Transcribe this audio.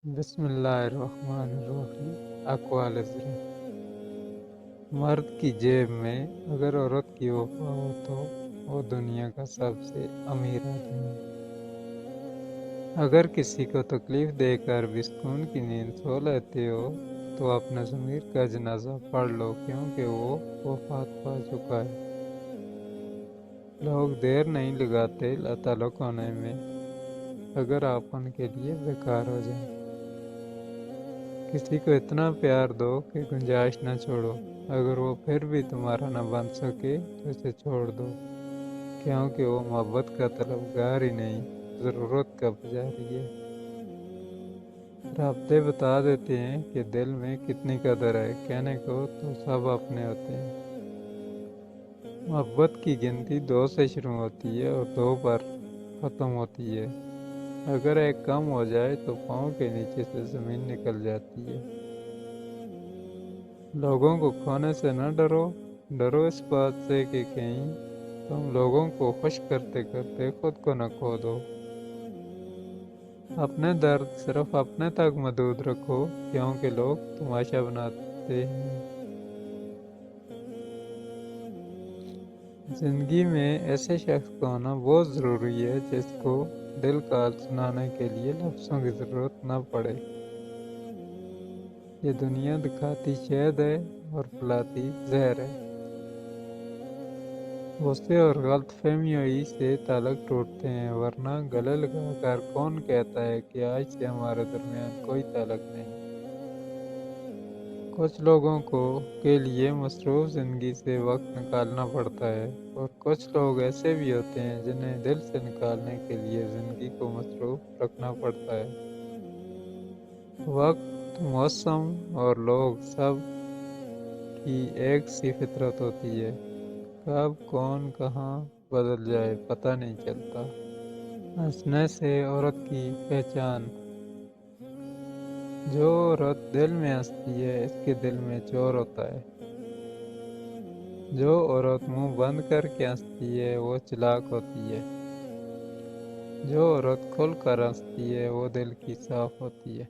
بسم اللہ الرحمن الرحیم۔ اقوال زر مرد کی جیب میں اگر عورت کی وفا ہو تو وہ دنیا کا سب سے امیر آدمی ہے۔ اگر کسی کو تکلیف دے کر بھی سکون کی نیند سو لیتے ہو تو اپنے ضمیر کا جنازہ پڑھ لو، کیونکہ وہ وفات پا چکا ہے۔ لوگ دیر نہیں لگاتے لاتعلق ہونے میں، اگر آپ ان کے لیے بیکار ہو جائیں۔ کسی کو اتنا پیار دو کہ گنجائش نہ چھوڑو، اگر وہ پھر بھی تمہارا نہ بن سکے تو اسے چھوڑ دو، کیونکہ وہ محبت کا طلبگار ہی نہیں، ضرورت کا پجاری ہے۔ رابطے بتا دیتے ہیں کہ دل میں کتنی قدر ہے، کہنے کو تو سب اپنے ہوتے ہیں۔ محبت کی گنتی 2 سے شروع ہوتی ہے اور 2 پر ختم ہوتی ہے۔ اگر ایک کم ہو جائے تو پاؤں کے نیچے سے زمین نکل جاتی ہے۔ لوگوں کو کھونے سے نہ ڈرو، ڈرو اس بات سے کہ کہیں تم لوگوں کو خوش کرتے کرتے خود کو نہ کھو دو۔ اپنے درد صرف اپنے تک محدود رکھو، کیونکہ لوگ تماشا بناتے ہیں۔ زندگی میں ایسے شخص کا ہونا بہت ضروری ہے جس کو دل کا حال سنانے کے لیے لفظوں کی ضرورت نہ پڑے۔ یہ دنیا دکھاتی شہد ہے اور پلاتی زہر ہے۔ غصے اور غلط فہمیوں ہی سے تعلق ٹوٹتے ہیں، ورنہ گلے لگا کر کون کہتا ہے کہ آج سے ہمارے درمیان کوئی تعلق نہیں۔ کچھ لوگوں کے لیے مصروف زندگی سے وقت نکالنا پڑتا ہے، اور کچھ لوگ ایسے بھی ہوتے ہیں جنہیں دل سے نکالنے کے لیے زندگی کو مصروف رکھنا پڑتا ہے۔ وقت، موسم اور لوگ سب کی ایک سی فطرت ہوتی ہے، کب کون کہاں بدل جائے پتہ نہیں چلتا۔ ہنسنے سے عورت کی پہچان۔ جو عورت دل میں ہنستی ہے اس کے دل میں چور ہوتا ہے۔ جو عورت منہ بند کر کے ہنستی ہے وہ چلاک ہوتی ہے۔ جو عورت کھل کر ہنستی ہے وہ دل کی صاف ہوتی ہے۔